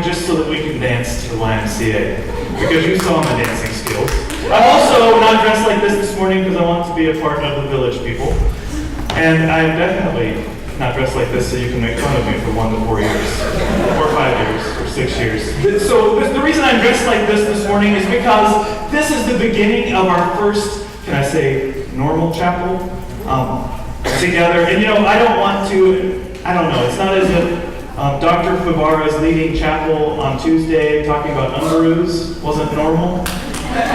morning just so that we can dance to the YMCA, because you saw my dancing skills. I'm also not dressed like this morning because I want to be a part of the village people. And I am definitely not dressed like this so you can make fun of me for 1 to 4 years, or 5 years, or 6 years. So the reason I'm dressed like this morning is because this is the beginning of our first, can I say, normal chapel together. And I don't want to, I don't know, it's not as if Dr. Favara is leading chapel on Tuesday talking about underoos wasn't normal.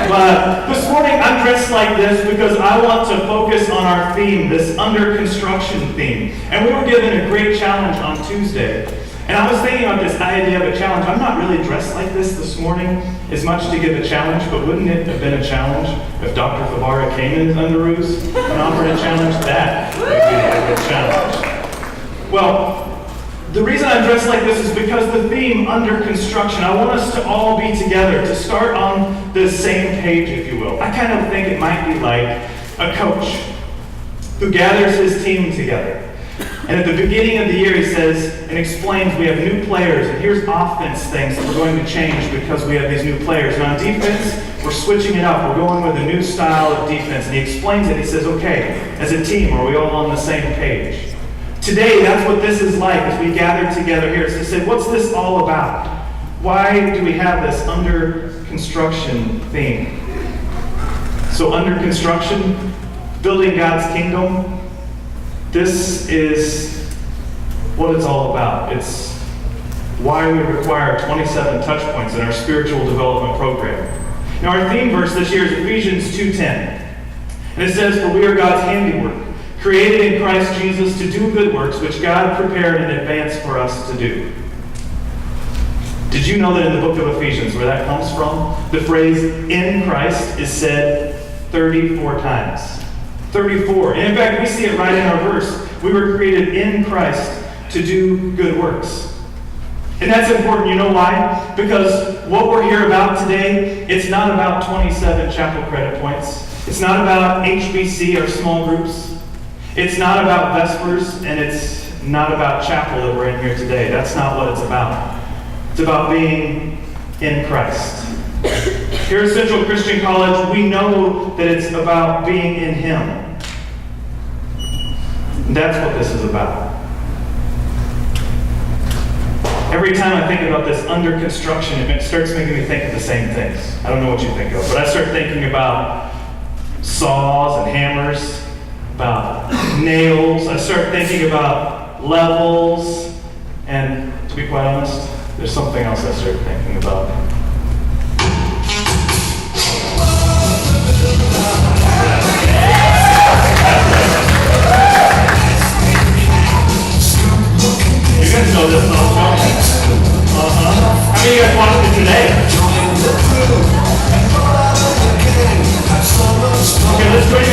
But this morning I'm dressed like this because I want to focus on our theme, this under construction theme. And we were given a great challenge on Tuesday. And I was thinking about this idea of a challenge. I'm not really dressed like this morning as much to give a challenge, but wouldn't it have been a challenge if Dr. Favara came in his underoos and offered a challenge? That would be a good challenge. Well, the reason I'm dressed like this is because the theme, under construction, I want us to all be together, to start on the same page, if you will. I kind of think it might be like a coach who gathers his team together. And at the beginning of the year, he says and explains we have new players, and here's offense things that we're going to change because we have these new players. And on defense, we're switching it up. We're going with a new style of defense. And he explains it. He says, okay, as a team, are we all on the same page? Today, that's what this is like as we gather together here. So to say, what's this all about? Why do we have this under construction theme? So under construction, building God's kingdom, this is what it's all about. It's why we require 27 touch points in our spiritual development program. Now our theme verse this year is Ephesians 2:10. And it says, for we are God's handiwork, created in Christ Jesus to do good works, which God prepared in advance for us to do. Did you know that in the book of Ephesians, where that comes from, the phrase in Christ is said 34 times? 34. And in fact, we see it right in our verse. We were created in Christ to do good works. And that's important. You know why? Because what we're here about today, it's not about 27 chapel credit points. It's not about HBC or small groups. It's not about Vespers, and it's not about chapel that we're in here today. That's not what it's about. It's about being in Christ. Here at Central Christian College, we know that it's about being in Him. And that's what this is about. Every time I think about this under construction, it starts making me think of the same things. I don't know what you think of, but I start thinking about saws and hammers, about nails. I start thinking about levels, and to be quite honest, there's something else I start thinking about. You guys know this song, don't you? How many of you guys watched it today? Okay, let's join